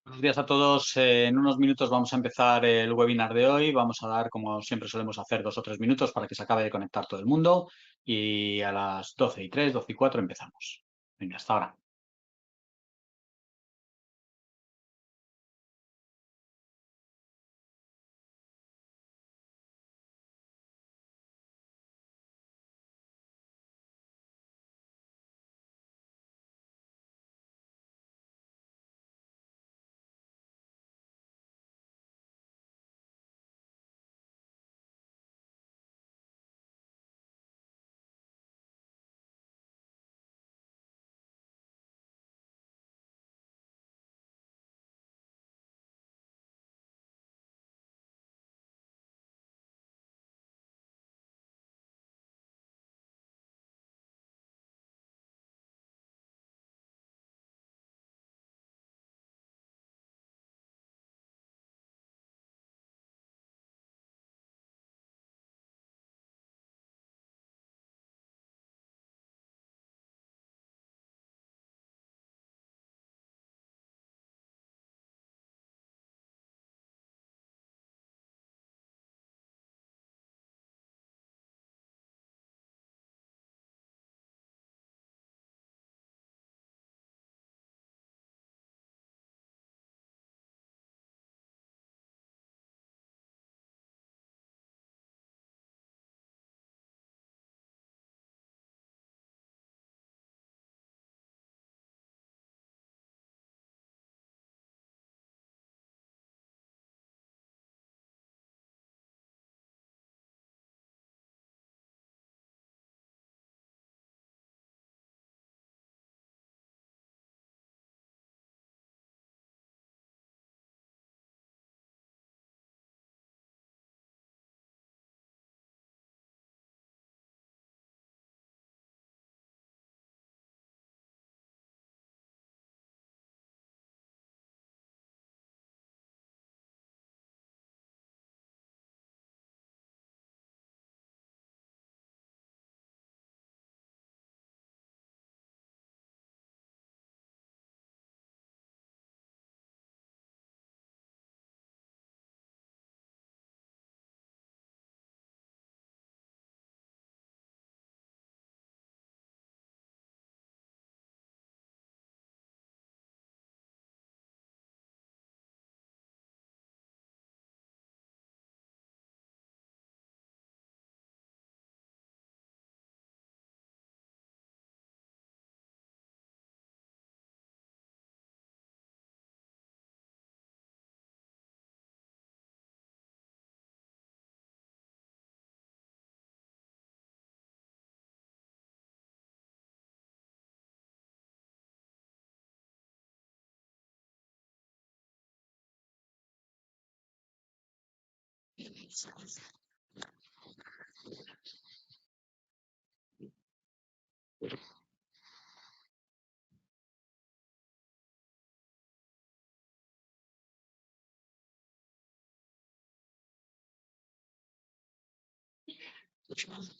Buenos días a todos. En unos minutos vamos a empezar el webinar de hoy. Vamos a dar, como siempre solemos hacer, 2 o 3 minutos para que se acabe de conectar todo el mundo. Y a las 12:03, 12:04 empezamos. Venga, hasta ahora.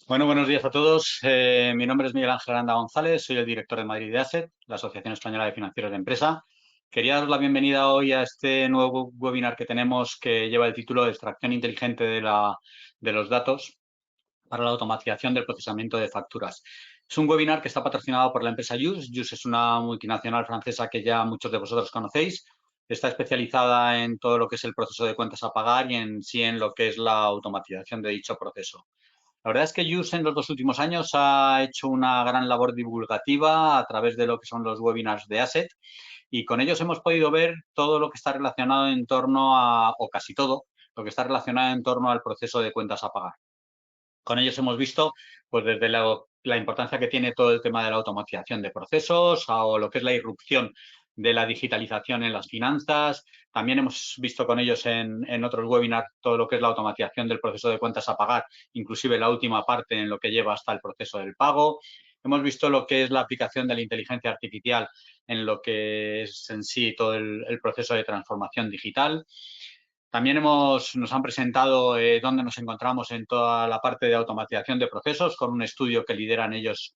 Bueno, buenos días a todos. Mi nombre es Miguel Ángel Aranda González, soy el director de Madrid de Asset, la Asociación Española de Financieros de Empresa. Quería daros la bienvenida hoy a este nuevo webinar que tenemos que lleva el título de Extracción inteligente de los datos para la automatización del procesamiento de facturas. Es un webinar que está patrocinado por la empresa Yus. Yus es una multinacional francesa que ya muchos de vosotros conocéis. Está especializada en todo lo que es el proceso de cuentas a pagar y en sí en lo que es la automatización de dicho proceso. La verdad es que Yus en los 2 últimos años ha hecho una gran labor divulgativa a través de lo que son los webinars de Asset y con ellos hemos podido ver todo lo que está relacionado en torno a, o casi todo, lo que está relacionado en torno al proceso de cuentas a pagar. Con ellos hemos visto, pues desde la importancia que tiene todo el tema de la automatización de procesos o lo que es la irrupción de la digitalización en las finanzas. También hemos visto con ellos en otros webinars todo lo que es la automatización del proceso de cuentas a pagar, inclusive la última parte en lo que lleva hasta el proceso del pago. Hemos visto lo que es la aplicación de la inteligencia artificial en lo que es en sí todo el proceso de transformación digital. También nos han presentado dónde nos encontramos en toda la parte de automatización de procesos con un estudio que lideran ellos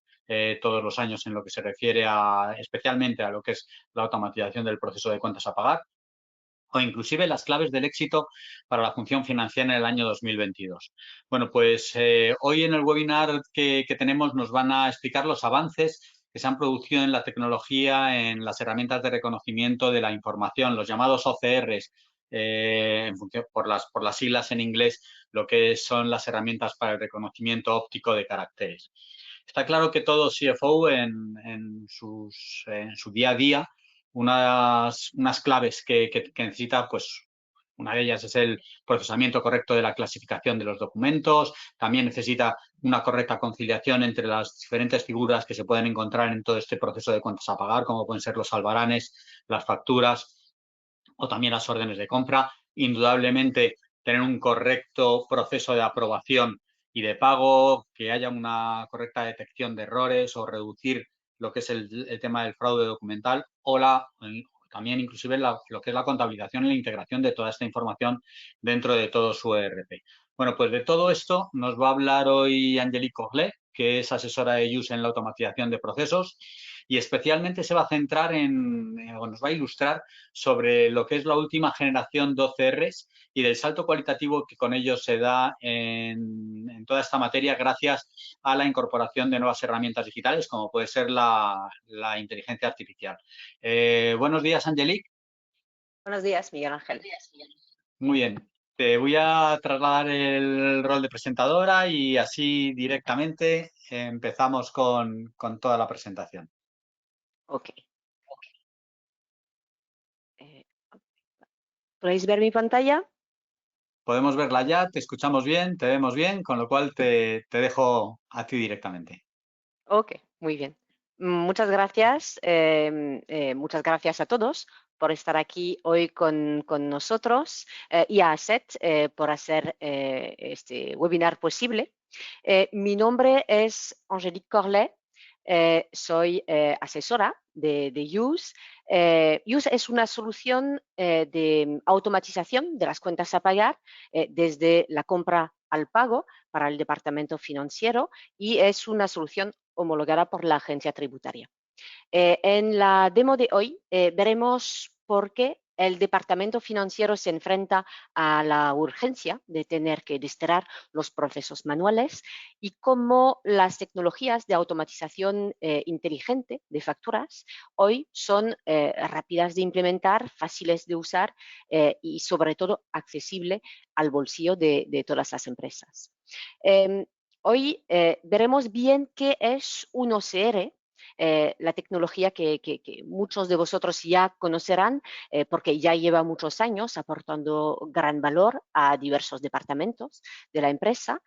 todos los años en lo que se refiere especialmente a lo que es la automatización del proceso de cuentas a pagar. o inclusive las claves del éxito para la función financiera en el año 2022. Bueno, pues hoy en el webinar que tenemos nos van a explicar los avances que se han producido en la tecnología, en las herramientas de reconocimiento de la información, los llamados OCRs, en función, por las siglas en inglés, lo que son las herramientas para el reconocimiento óptico de caracteres. Está claro que todo CFO en su día a día, unas claves que necesita, pues una de ellas es el procesamiento correcto de la clasificación de los documentos, también necesita una correcta conciliación entre las diferentes figuras que se pueden encontrar en todo este proceso de cuentas a pagar, como pueden ser los albaranes, las facturas o también las órdenes de compra. Indudablemente, tener un correcto proceso de aprobación y de pago, que haya una correcta detección de errores o reducir lo que es el tema del fraude documental o también inclusive lo que es la contabilización y la integración de toda esta información dentro de todo su ERP. Bueno, pues de todo esto nos va a hablar hoy Angelique Corlet, que es asesora de IUS en la automatización de procesos y especialmente se va a centrar o nos va a ilustrar sobre lo que es la última generación de OCRs y del salto cualitativo que con ellos se da en toda esta materia gracias a la incorporación de nuevas herramientas digitales como puede ser la inteligencia artificial. Buenos días, Angelique. Buenos días, Miguel Ángel. Muy bien. Te voy a trasladar el rol de presentadora y así directamente empezamos con toda la presentación. Ok. ¿Podéis ver mi pantalla? Podemos verla ya, te escuchamos bien, te vemos bien, con lo cual te dejo a ti directamente. Ok, muy bien. Muchas gracias a todos por estar aquí hoy con nosotros y a ASET por hacer este webinar posible. Mi nombre es Angelique Corlet, soy asesora de USE. USE es una solución de automatización de las cuentas a pagar desde la compra al pago para el departamento financiero y es una solución homologada por la agencia tributaria. En la demo de hoy veremos por qué el departamento financiero se enfrenta a la urgencia de tener que desterrar los procesos manuales y cómo las tecnologías de automatización inteligente de facturas hoy son rápidas de implementar, fáciles de usar y sobre todo accesible al bolsillo de todas las empresas. Hoy veremos bien qué es un OCR, la tecnología que muchos de vosotros ya conocerán porque ya lleva muchos años aportando gran valor a diversos departamentos de la empresa.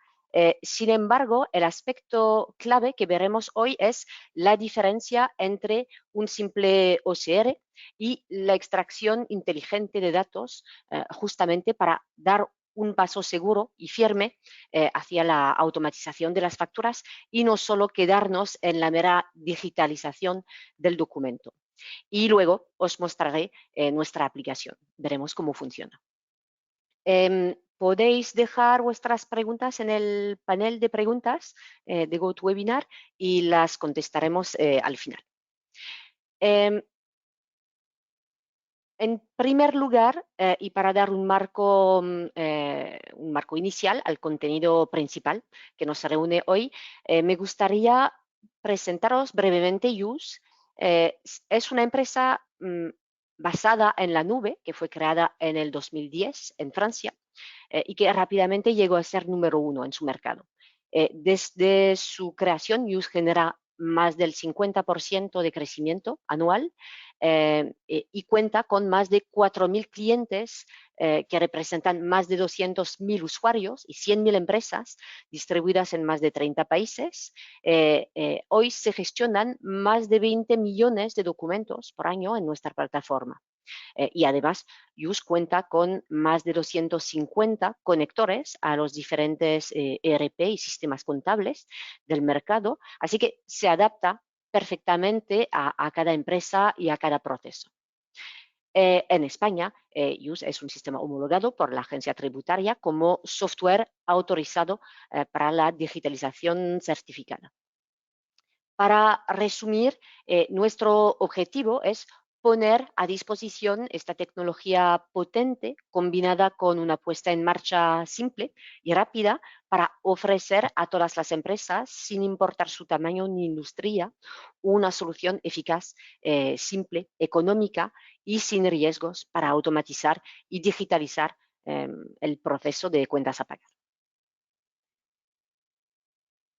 Sin embargo, el aspecto clave que veremos hoy es la diferencia entre un simple OCR y la extracción inteligente de datos justamente para dar un paso seguro y firme hacia la automatización de las facturas y no solo quedarnos en la mera digitalización del documento. Y luego os mostraré nuestra aplicación. Veremos cómo funciona. Podéis dejar vuestras preguntas en el panel de preguntas de GoToWebinar y las contestaremos al final. En primer lugar, y para dar un marco inicial al contenido principal que nos reúne hoy, me gustaría presentaros brevemente USE. Es una empresa basada en la nube que fue creada en el 2010 en Francia y que rápidamente llegó a ser número 1 en su mercado. Desde su creación, USE genera más del 50% de crecimiento anual y cuenta con más de 4.000 clientes que representan más de 200.000 usuarios y 100.000 empresas distribuidas en más de 30 países. Hoy se gestionan más de 20 millones de documentos por año en nuestra plataforma. Y además, USE cuenta con más de 250 conectores a los diferentes ERP y sistemas contables del mercado, así que se adapta perfectamente a cada empresa y a cada proceso. En España, USE es un sistema homologado por la agencia tributaria como software autorizado para la digitalización certificada. Para resumir, nuestro objetivo es poner a disposición esta tecnología potente combinada con una puesta en marcha simple y rápida para ofrecer a todas las empresas, sin importar su tamaño ni industria, una solución eficaz, simple, económica y sin riesgos para automatizar y digitalizar el proceso de cuentas a pagar.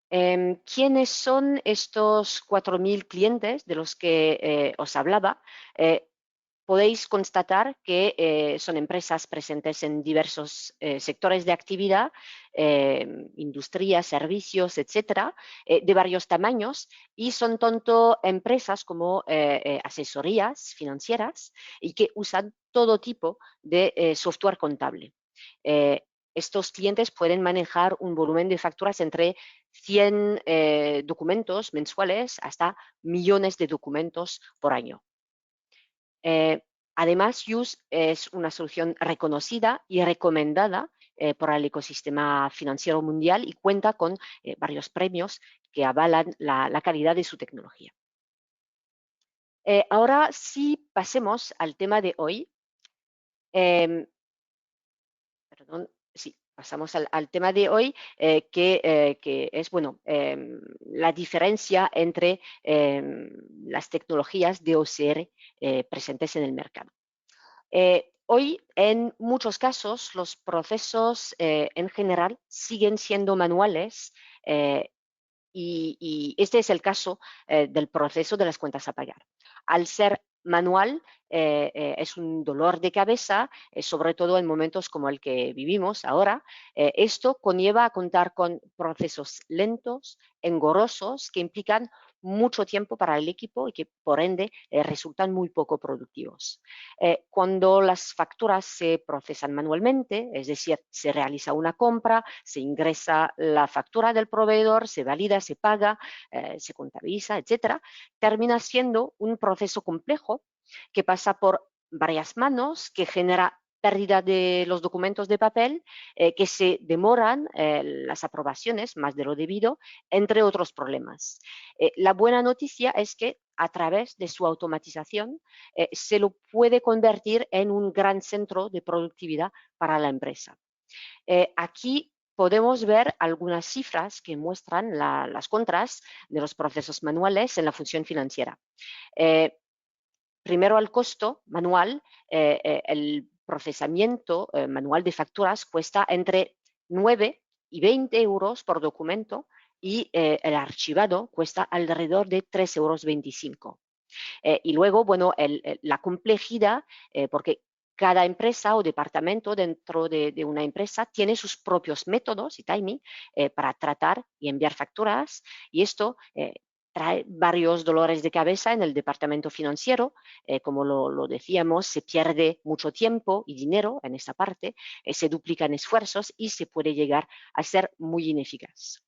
¿Quiénes son estos 4.000 clientes de los que os hablaba? Podéis constatar que son empresas presentes en diversos sectores de actividad, industria, servicios, etcétera, de varios tamaños, y son tanto empresas como asesorías financieras y que usan todo tipo de software contable. Estos clientes pueden manejar un volumen de facturas entre 100 documentos mensuales hasta millones de documentos por año. Además, Use es una solución reconocida y recomendada por el ecosistema financiero mundial y cuenta con varios premios que avalan la calidad de su tecnología. Ahora sí pasemos al tema de hoy. Perdón, sí, pasamos al tema de hoy, que es, bueno, la diferencia entre las tecnologías de OCR presentes en el mercado. Hoy, en muchos casos, los procesos en general siguen siendo manuales y este es el caso del proceso de las cuentas a pagar. Al ser manual, es un dolor de cabeza, sobre todo en momentos como el que vivimos ahora. Esto conlleva a contar con procesos lentos, engorrosos, que implican mucho tiempo para el equipo y que, por ende, resultan muy poco productivos. Cuando las facturas se procesan manualmente, es decir, se realiza una compra, se ingresa la factura del proveedor, se valida, se paga, se contabiliza, etcétera, termina siendo un proceso complejo que pasa por varias manos, que genera pérdida de los documentos de papel, que se demoran las aprobaciones más de lo debido, entre otros problemas. La buena noticia es que a través de su automatización se lo puede convertir en un gran centro de productividad para la empresa. Aquí podemos ver algunas cifras que muestran las contras de los procesos manuales en la función financiera. Primero, el costo manual. El procesamiento manual de facturas cuesta entre 9 y 20 euros por documento y el archivado cuesta alrededor de 3,25 euros. Y luego, bueno, la complejidad, porque cada empresa o departamento dentro de una empresa tiene sus propios métodos y timing para tratar y enviar facturas, y esto trae varios dolores de cabeza en el departamento financiero. Como lo decíamos, se pierde mucho tiempo y dinero en esta parte, se duplican esfuerzos y se puede llegar a ser muy ineficaz.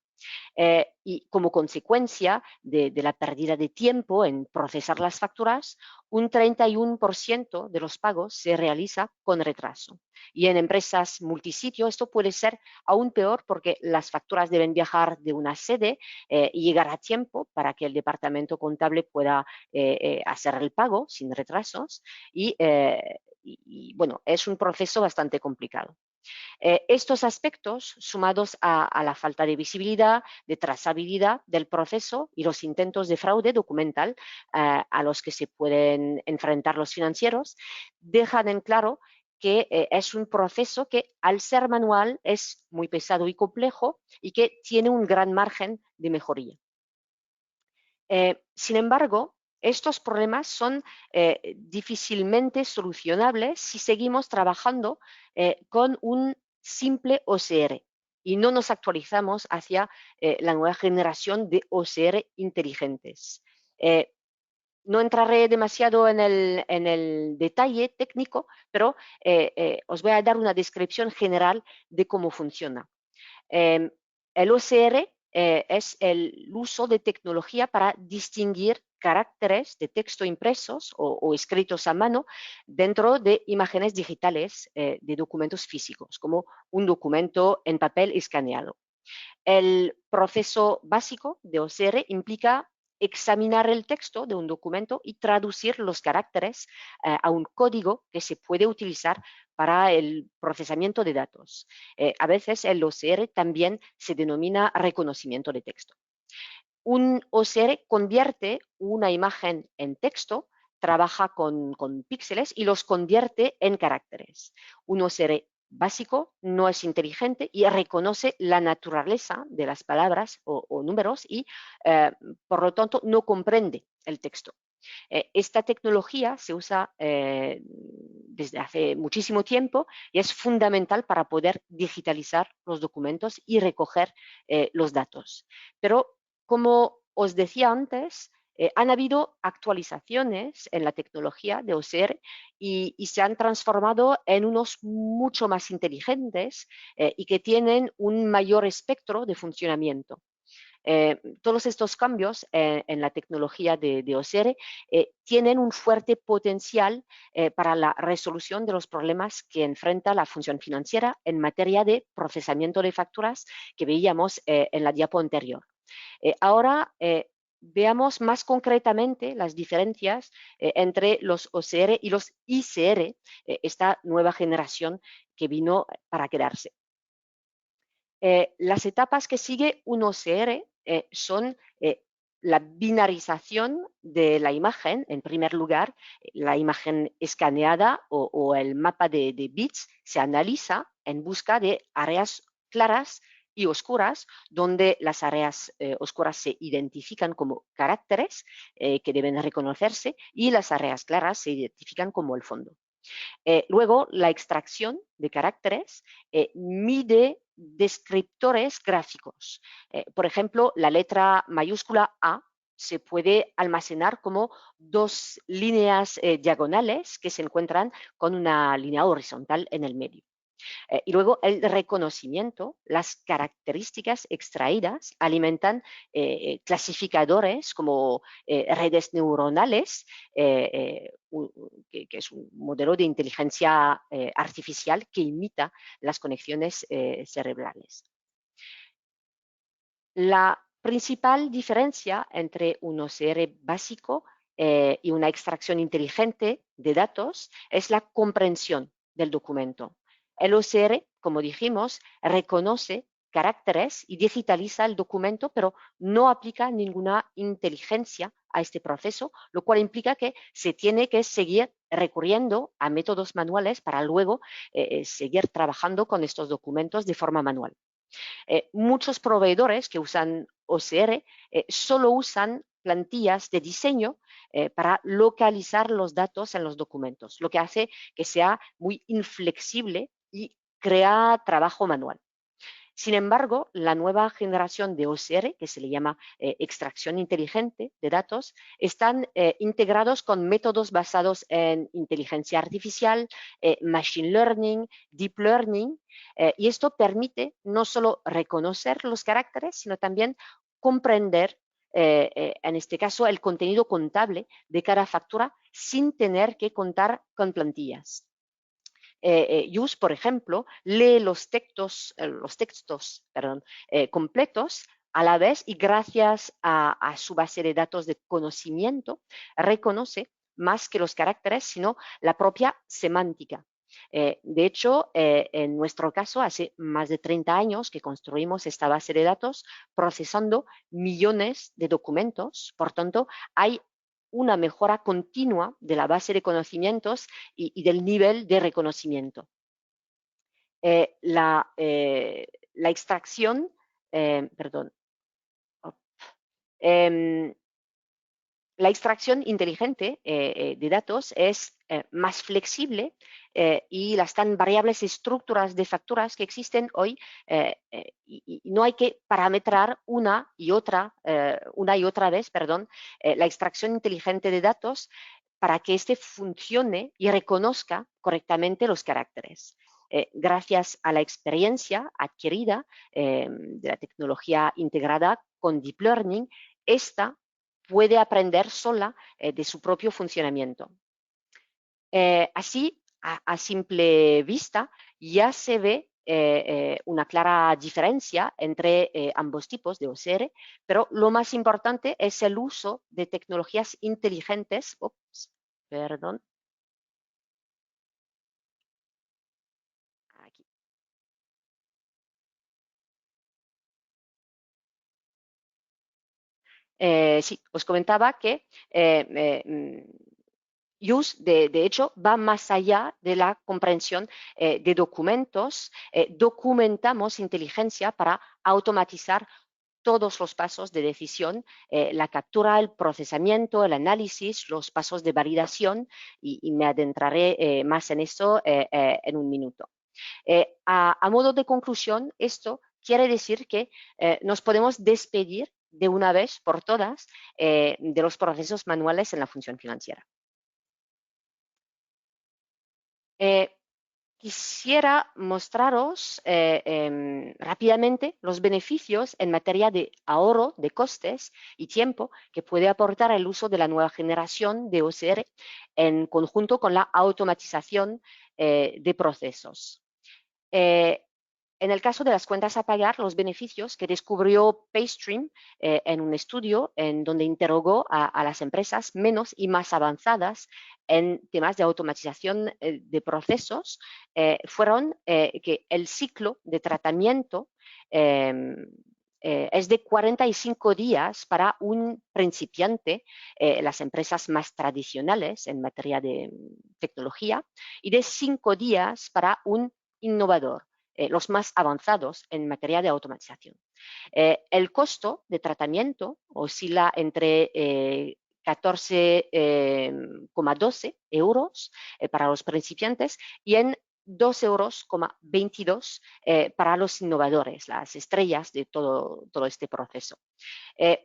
Y como consecuencia de la pérdida de tiempo en procesar las facturas, un 31% de los pagos se realiza con retraso. Y en empresas multisitio esto puede ser aún peor porque las facturas deben viajar de una sede y llegar a tiempo para que el departamento contable pueda hacer el pago sin retrasos. Y bueno, es un proceso bastante complicado. Estos aspectos, sumados a la falta de visibilidad, de trazabilidad del proceso y los intentos de fraude documental a los que se pueden enfrentar los financieros, dejan en claro que es un proceso que, al ser manual, es muy pesado y complejo y que tiene un gran margen de mejoría. Sin embargo, estos problemas son difícilmente solucionables si seguimos trabajando con un simple OCR y no nos actualizamos hacia la nueva generación de OCR inteligentes. No entraré demasiado en el detalle técnico, pero os voy a dar una descripción general de cómo funciona. El OCR es el uso de tecnología para distinguir caracteres de texto impresos o escritos a mano dentro de imágenes digitales de documentos físicos, como un documento en papel escaneado. El proceso básico de OCR implica examinar el texto de un documento y traducir los caracteres a un código que se puede utilizar para el procesamiento de datos. A veces el OCR también se denomina reconocimiento de texto. Un OCR convierte una imagen en texto, trabaja con píxeles y los convierte en caracteres. Un OCR básico no es inteligente y reconoce la naturaleza de las palabras o números y, por lo tanto, no comprende el texto. Esta tecnología se usa desde hace muchísimo tiempo y es fundamental para poder digitalizar los documentos y recoger los datos. Pero, como os decía antes, han habido actualizaciones en la tecnología de OCR y se han transformado en unos mucho más inteligentes y que tienen un mayor espectro de funcionamiento. Todos estos cambios en la tecnología de OCR tienen un fuerte potencial para la resolución de los problemas que enfrenta la función financiera en materia de procesamiento de facturas que veíamos en la diapo anterior. Ahora veamos más concretamente las diferencias entre los OCR y los ICR, esta nueva generación que vino para quedarse. Las etapas que sigue un OCR son la binarización de la imagen. En primer lugar, la imagen escaneada o el mapa de bits se analiza en busca de áreas claras y oscuras, donde las áreas oscuras se identifican como caracteres que deben reconocerse y las áreas claras se identifican como el fondo. Luego, la extracción de caracteres mide descriptores gráficos. Por ejemplo, la letra mayúscula A se puede almacenar como dos líneas diagonales que se encuentran con una línea horizontal en el medio. Y luego el reconocimiento, las características extraídas alimentan clasificadores como redes neuronales, que es un modelo de inteligencia artificial que imita las conexiones cerebrales. La principal diferencia entre un OCR básico y una extracción inteligente de datos es la comprensión del documento. El OCR, como dijimos, reconoce caracteres y digitaliza el documento, pero no aplica ninguna inteligencia a este proceso, lo cual implica que se tiene que seguir recurriendo a métodos manuales para luego seguir trabajando con estos documentos de forma manual. Muchos proveedores que usan OCR solo usan plantillas de diseño para localizar los datos en los documentos, lo que hace que sea muy inflexible y crea trabajo manual. Sin embargo, la nueva generación de OCR, que se le llama extracción inteligente de datos, están integrados con métodos basados en inteligencia artificial, machine learning, deep learning, y esto permite no solo reconocer los caracteres, sino también comprender, en este caso, el contenido contable de cada factura sin tener que contar con plantillas. Use, por ejemplo, lee los textos completos a la vez y gracias a su base de datos de conocimiento reconoce más que los caracteres, sino la propia semántica. De hecho, en nuestro caso, hace más de 30 años que construimos esta base de datos procesando millones de documentos. Por tanto, hay una mejora continua de la base de conocimientos y del nivel de reconocimiento. La extracción, perdón, la extracción inteligente de datos es más flexible y las tan variables estructuras de facturas que existen hoy y no hay que parametrar una y otra vez, la extracción inteligente de datos para que éste funcione y reconozca correctamente los caracteres. Gracias a la experiencia adquirida de la tecnología integrada con Deep Learning, esta puede aprender sola de su propio funcionamiento. Así, a simple vista, ya se ve una clara diferencia entre ambos tipos de OCR, pero lo más importante es el uso de tecnologías inteligentes. Ups, perdón. Aquí. Sí, os comentaba que use, de hecho, va más allá de la comprensión de documentos. Documentamos inteligencia para automatizar todos los pasos de decisión, la captura, el procesamiento, el análisis, los pasos de validación, y me adentraré más en esto en un minuto. A modo de conclusión, esto quiere decir que nos podemos despedir de una vez por todas de los procesos manuales en la función financiera. Quisiera mostraros rápidamente los beneficios en materia de ahorro de costes y tiempo que puede aportar el uso de la nueva generación de OCR en conjunto con la automatización de procesos. En el caso de las cuentas a pagar, los beneficios que descubrió Paystream en un estudio en donde interrogó a las empresas menos y más avanzadas en temas de automatización de procesos fueron que el ciclo de tratamiento es de 45 días para un principiante, las empresas más tradicionales en materia de tecnología, y de 5 días para un innovador, los más avanzados en materia de automatización. El costo de tratamiento oscila entre 14,12 euros para los principiantes y en 2,22 euros para los innovadores, las estrellas de todo este proceso.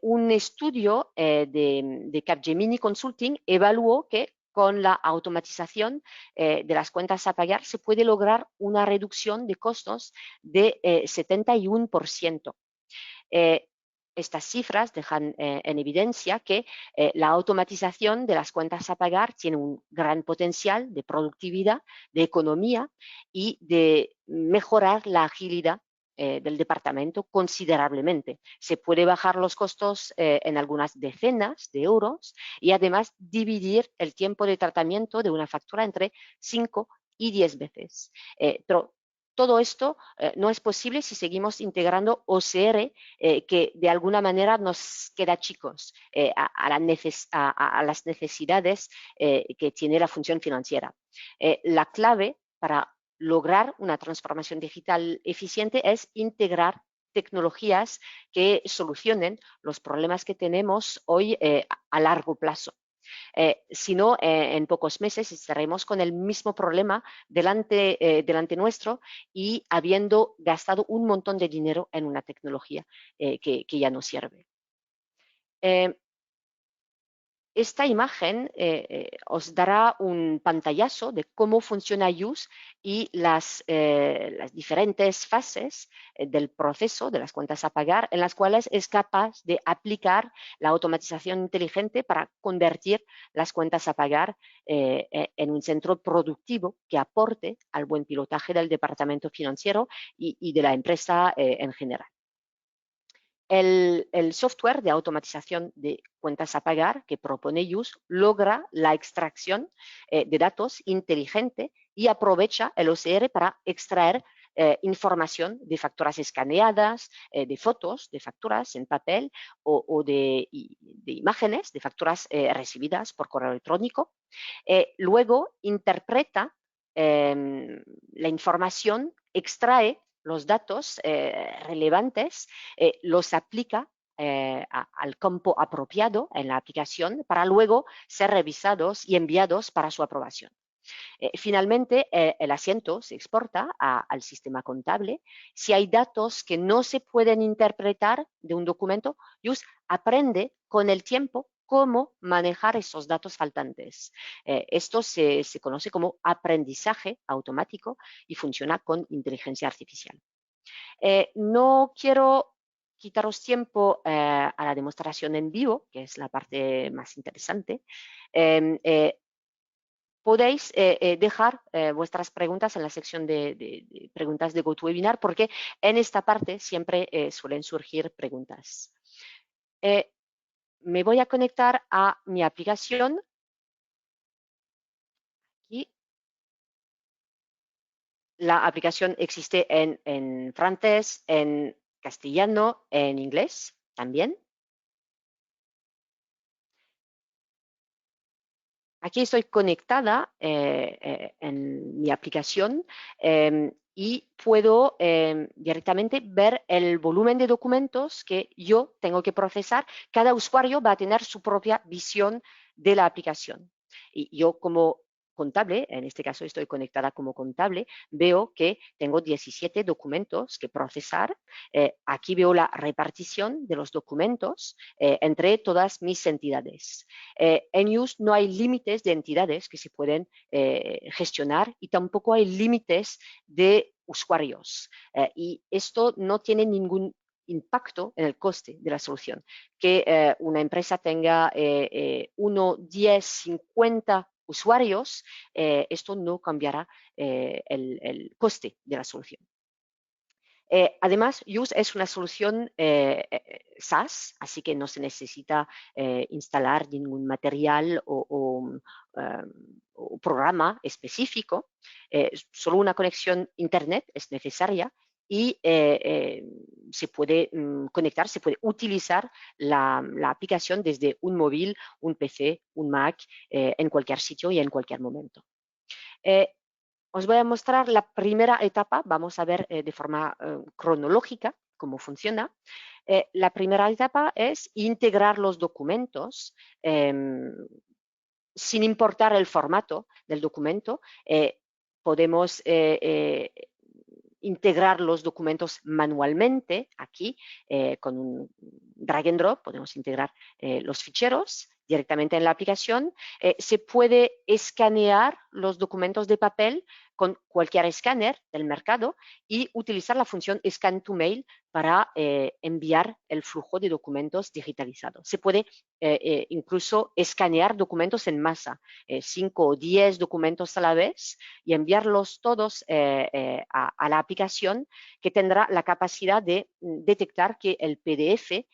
Un estudio de Capgemini Consulting evaluó que con la automatización de las cuentas a pagar se puede lograr una reducción de costos de 71%. Estas cifras dejan en evidencia que la automatización de las cuentas a pagar tiene un gran potencial de productividad, de economía y de mejorar la agilidad del departamento considerablemente. Se puede bajar los costos en algunas decenas de euros y además dividir el tiempo de tratamiento de una factura entre 5 y 10 veces. Pero todo esto no es posible si seguimos integrando OCR, que de alguna manera nos queda chicos a las necesidades que tiene la función financiera. La clave para lograr una transformación digital eficiente es integrar tecnologías que solucionen los problemas que tenemos hoy a largo plazo. Si no, en pocos meses estaremos con el mismo problema delante nuestro y habiendo gastado un montón de dinero en una tecnología que ya no sirve. Esta imagen os dará un pantallazo de cómo funciona Use y las diferentes fases del proceso de las cuentas a pagar, en las cuales es capaz de aplicar la automatización inteligente para convertir las cuentas a pagar en un centro productivo que aporte al buen pilotaje del departamento financiero y de la empresa en general. El software de automatización de cuentas a pagar que propone Use logra la extracción de datos inteligente y aprovecha el OCR para extraer información de facturas escaneadas, de fotos, de facturas en papel o de imágenes, de facturas recibidas por correo electrónico. Luego interpreta la información, extrae los datos relevantes, los aplica al campo apropiado en la aplicación para luego ser revisados y enviados para su aprobación. Finalmente, el asiento se exporta al sistema contable. Si hay datos que no se pueden interpretar de un documento, Use aprende con el tiempo cómo manejar esos datos faltantes. Esto se conoce como aprendizaje automático y funciona con inteligencia artificial. No quiero quitaros tiempo a la demostración en vivo, que es la parte más interesante. podéis dejar vuestras preguntas en la sección de preguntas de GoToWebinar, porque en esta parte siempre suelen surgir preguntas. Me voy a conectar a mi aplicación. Aquí. La aplicación existe en francés, en castellano, en inglés también. Aquí estoy conectada en mi aplicación y puedo directamente ver el volumen de documentos que yo tengo que procesar. Cada usuario va a tener su propia visión de la aplicación. Y yo como contable, en este caso estoy conectada como contable, veo que tengo 17 documentos que procesar. Aquí veo la repartición de los documentos entre todas mis entidades. En use no hay límites de entidades que se pueden gestionar y tampoco hay límites de usuarios. Y esto no tiene ningún impacto en el coste de la solución. Que una empresa tenga 1, 10, 50 usuarios, esto no cambiará el coste de la solución. Además, Use es una solución SaaS, así que no se necesita instalar ningún material o programa específico. Solo una conexión Internet es necesaria y se puede conectar, se puede utilizar la aplicación desde un móvil, un PC, un Mac, en cualquier sitio y en cualquier momento. Os voy a mostrar la primera etapa, vamos a ver de forma cronológica cómo funciona. La primera etapa es integrar los documentos sin importar el formato del documento. Podemos integrar los documentos manualmente aquí con un drag and drop, podemos integrar los ficheros directamente en la aplicación. Se puede escanear los documentos de papel con cualquier escáner del mercado y utilizar la función Scan to Mail para enviar el flujo de documentos digitalizados. Se puede incluso escanear documentos en masa, 5 o 10 documentos a la vez y enviarlos todos a la aplicación, que tendrá la capacidad de detectar que el PDF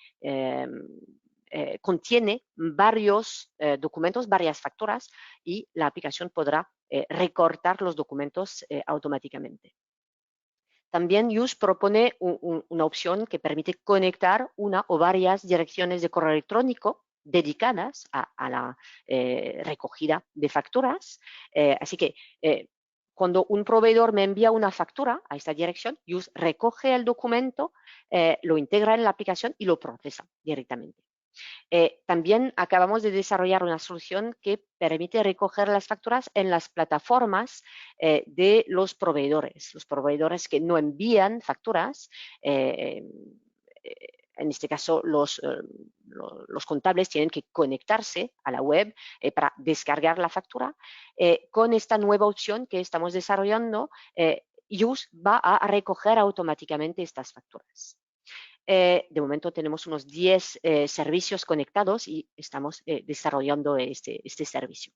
contiene varios documentos, varias facturas, y la aplicación podrá recortar los documentos automáticamente. También Use propone una opción que permite conectar una o varias direcciones de correo electrónico dedicadas a la recogida de facturas. Así que cuando un proveedor me envía una factura a esta dirección, Use recoge el documento, lo integra en la aplicación y lo procesa directamente. También acabamos de desarrollar una solución que permite recoger las facturas en las plataformas de los proveedores que no envían facturas. En este caso, los contables tienen que conectarse a la web para descargar la factura. Con esta nueva opción que estamos desarrollando, Use va a recoger automáticamente estas facturas. De momento tenemos unos 10 servicios conectados y estamos desarrollando este servicio.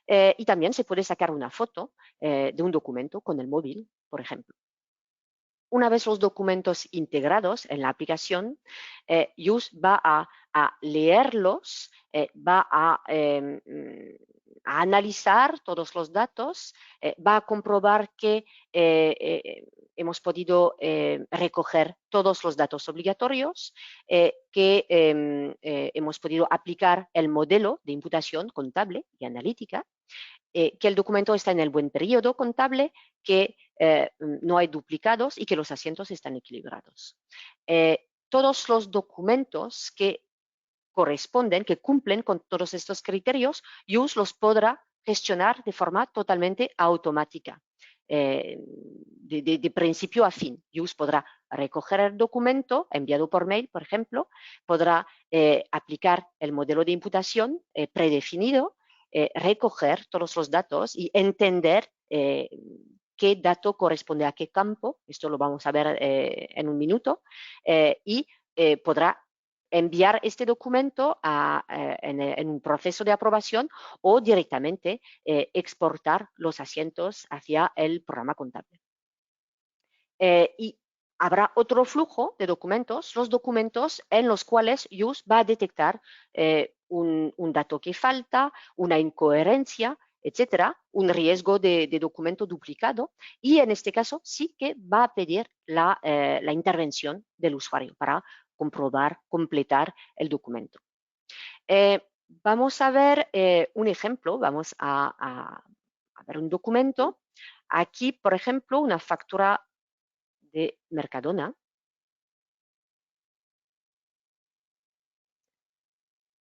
Y también se puede sacar una foto de un documento con el móvil, por ejemplo. Una vez los documentos integrados en la aplicación, Use va a leerlos, va a analizar todos los datos, va a comprobar que hemos podido recoger todos los datos obligatorios, que hemos podido aplicar el modelo de imputación contable y analítica, que el documento está en el buen periodo contable, que no hay duplicados y que los asientos están equilibrados. Todos los documentos que corresponden, que cumplen con todos estos criterios, Use los podrá gestionar de forma totalmente automática. De principio a fin. Use podrá recoger el documento enviado por mail, por ejemplo, podrá aplicar el modelo de imputación predefinido, recoger todos los datos y entender qué dato corresponde a qué campo. Esto lo vamos a ver en un minuto. Y podrá enviar este documento en un proceso de aprobación o directamente exportar los asientos hacia el programa contable. Y habrá otro flujo de documentos, los documentos en los cuales JUS va a detectar un dato que falta, una incoherencia, etcétera, un riesgo de documento duplicado, y en este caso sí que va a pedir la intervención del usuario para comprobar, completar el documento. Vamos a ver un ejemplo, vamos a ver un documento. Aquí, por ejemplo, una factura de Mercadona.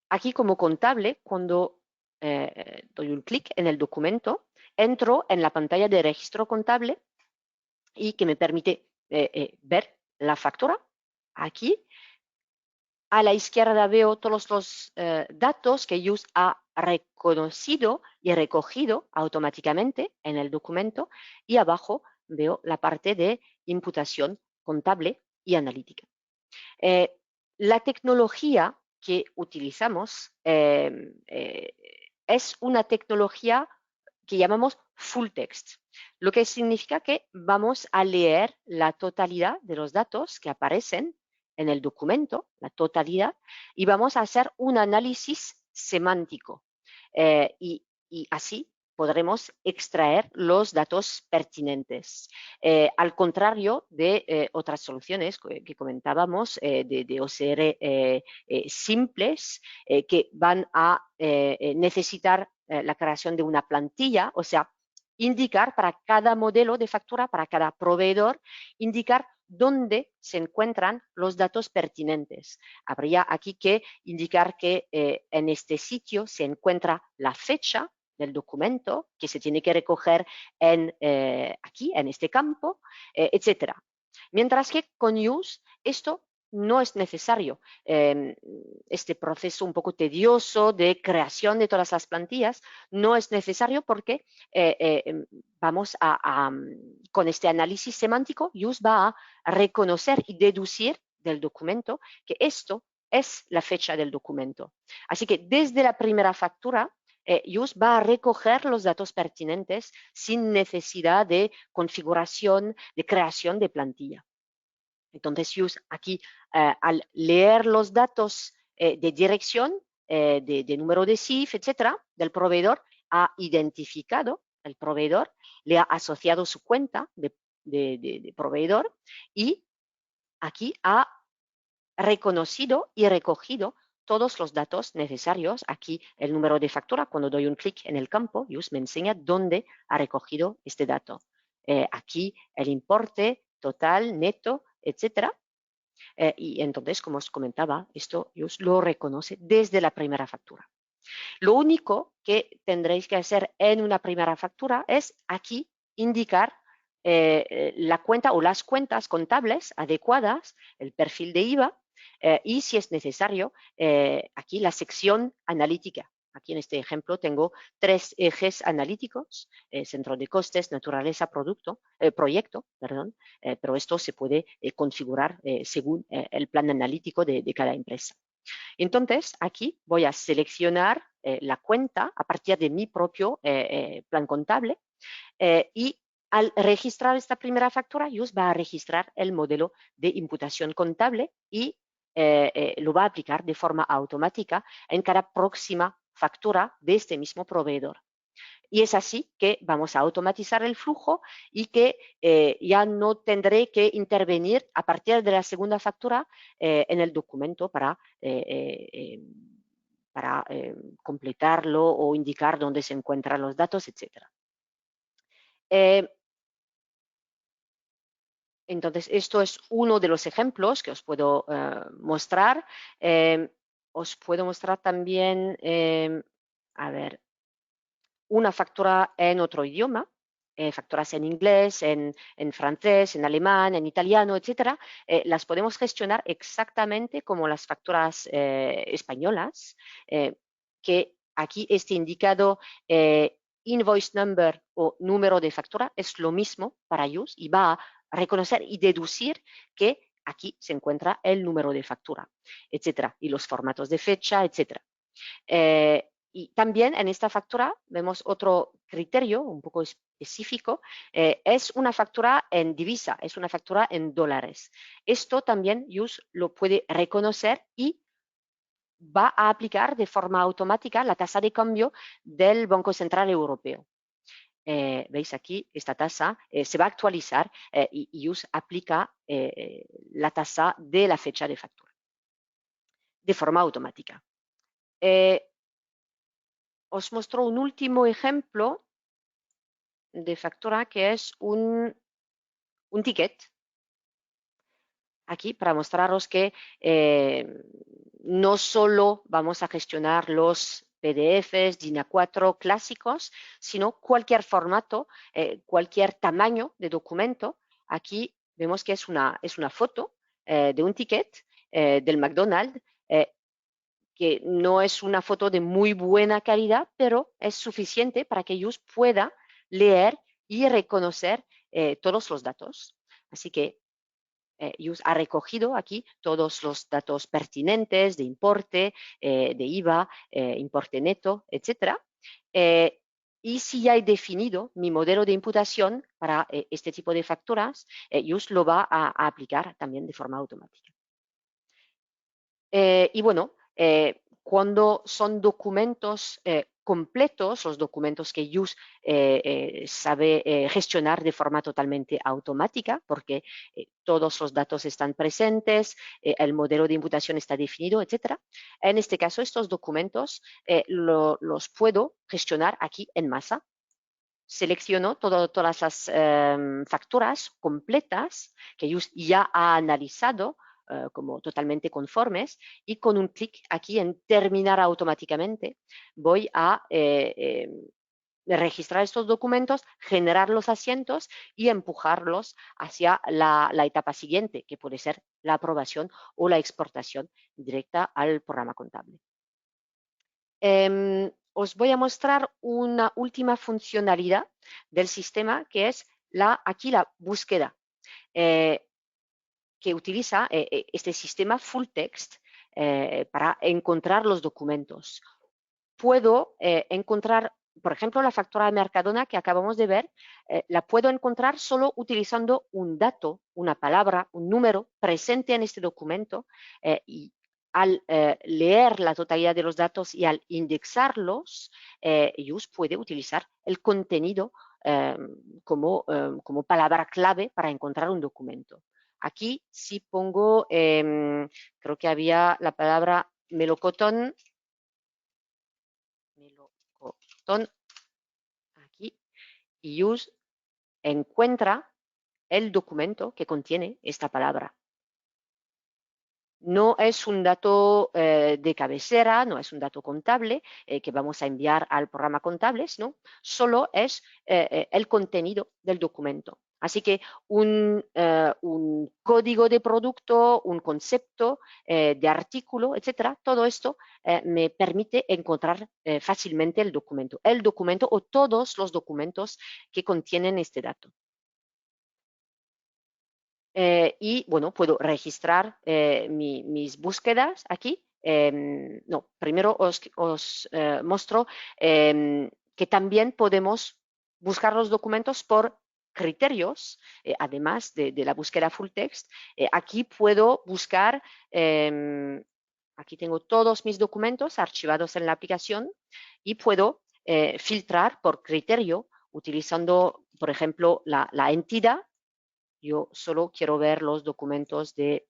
Aquí como contable, cuando doy un clic en el documento, entro en la pantalla de registro contable y que me permite ver la factura. Aquí a la izquierda veo todos los datos que JUS ha reconocido y recogido automáticamente en el documento, y abajo veo la parte de imputación contable y analítica. La tecnología que utilizamos es una tecnología que llamamos full text, lo que significa que vamos a leer la totalidad de los datos que aparecen en el documento, la totalidad, y vamos a hacer un análisis semántico y así podremos extraer los datos pertinentes. Al contrario de otras soluciones que comentábamos, de OCR simples, que van a necesitar la creación de una plantilla, o sea, indicar para cada modelo de factura, para cada proveedor, indicar dónde se encuentran los datos pertinentes. Habría aquí que indicar que en este sitio se encuentra la fecha del documento que se tiene que recoger aquí, en este campo, etcétera. Mientras que con JUS esto no es necesario. Este proceso un poco tedioso de creación de todas las plantillas no es necesario porque vamos con este análisis semántico, JUS va a reconocer y deducir del documento que esto es la fecha del documento. Así que desde la primera factura, JUS va a recoger los datos pertinentes sin necesidad de configuración, de creación de plantilla. Entonces, JUS aquí, al leer los datos de dirección, de número de CIF, etcétera, del proveedor, ha identificado el proveedor, le ha asociado su cuenta de proveedor y aquí ha reconocido y recogido todos los datos necesarios. Aquí el número de factura, cuando doy un clic en el campo, JUS me enseña dónde ha recogido este dato. Aquí el importe total, neto, etcétera. Y entonces, como os comentaba, esto JUS lo reconoce desde la primera factura. Lo único que tendréis que hacer en una primera factura es aquí indicar la cuenta o las cuentas contables adecuadas, el perfil de IVA y, si es necesario, aquí la sección analítica. Aquí en este ejemplo tengo 3 ejes analíticos, centro de costes, naturaleza, proyecto, perdón, pero esto se puede configurar según el plan analítico de cada empresa. Entonces, aquí voy a seleccionar la cuenta a partir de mi propio plan contable y al registrar esta primera factura, JUS va a registrar el modelo de imputación contable y lo va a aplicar de forma automática en cada próxima factura de este mismo proveedor. Y es así que vamos a automatizar el flujo y que ya no tendré que intervenir a partir de la segunda factura en el documento para completarlo o indicar dónde se encuentran los datos, etc. Entonces, esto es uno de los ejemplos que os puedo mostrar. Os puedo mostrar también, a ver, una factura en otro idioma, facturas en inglés, en francés, en alemán, en italiano, etcétera. Las podemos gestionar exactamente como las facturas españolas, que aquí este indicado invoice number o número de factura es lo mismo para JUS y va a reconocer y deducir que aquí se encuentra el número de factura, etcétera, y los formatos de fecha, etcétera. Y también en esta factura vemos otro criterio un poco específico, es una factura en divisa, es una factura en dólares. Esto también Yus lo puede reconocer y va a aplicar de forma automática la tasa de cambio del Banco Central Europeo. Veis aquí, esta tasa se va a actualizar y Yus aplica la tasa de la fecha de factura de forma automática. Os muestro un último ejemplo de factura que es un ticket. Aquí para mostraros que no solo vamos a gestionar los PDFs, DIN A4 clásicos, sino cualquier formato, cualquier tamaño de documento. Aquí vemos que es una foto de un ticket del McDonald's, que no es una foto de muy buena calidad, pero es suficiente para que ellos puedan leer y reconocer todos los datos. Así que Yus ha recogido aquí todos los datos pertinentes de importe, de IVA, importe neto, etc. Y si ya he definido mi modelo de imputación para este tipo de facturas, Yus lo va a aplicar también de forma automática. Y bueno, cuando son documentos completos, los documentos que Yus sabe gestionar de forma totalmente automática, porque todos los datos están presentes, el modelo de imputación está definido, etc. En este caso, estos documentos los puedo gestionar aquí en masa. Selecciono todas las facturas completas que Yus ya ha analizado como totalmente conformes, y con un clic aquí en terminar automáticamente voy a registrar estos documentos, generar los asientos y empujarlos hacia la etapa siguiente, que puede ser la aprobación o la exportación directa al programa contable. Os voy a mostrar una última funcionalidad del sistema, que es aquí la búsqueda, que utiliza este sistema full text para encontrar los documentos. Puedo encontrar, por ejemplo, la factura de Mercadona que acabamos de ver, la puedo encontrar solo utilizando un dato, una palabra, un número presente en este documento, y al leer la totalidad de los datos y al indexarlos, Yus puede utilizar el contenido como palabra clave para encontrar un documento. Aquí sí pongo, creo que había la palabra melocotón, aquí, y Yus encuentra el documento que contiene esta palabra. No es un dato de cabecera, no es un dato contable que vamos a enviar al programa contable, ¿no? Solo es el contenido del documento. Así que un código de producto, un concepto de artículo, etcétera, todo esto me permite encontrar fácilmente el documento o todos los documentos que contienen este dato. Y bueno, puedo registrar mis búsquedas aquí. No, primero os muestro que también podemos buscar los documentos por criterios, además de la búsqueda full text. Aquí puedo buscar, aquí tengo todos mis documentos archivados en la aplicación y puedo filtrar por criterio utilizando, por ejemplo, la entidad. Yo solo quiero ver los documentos de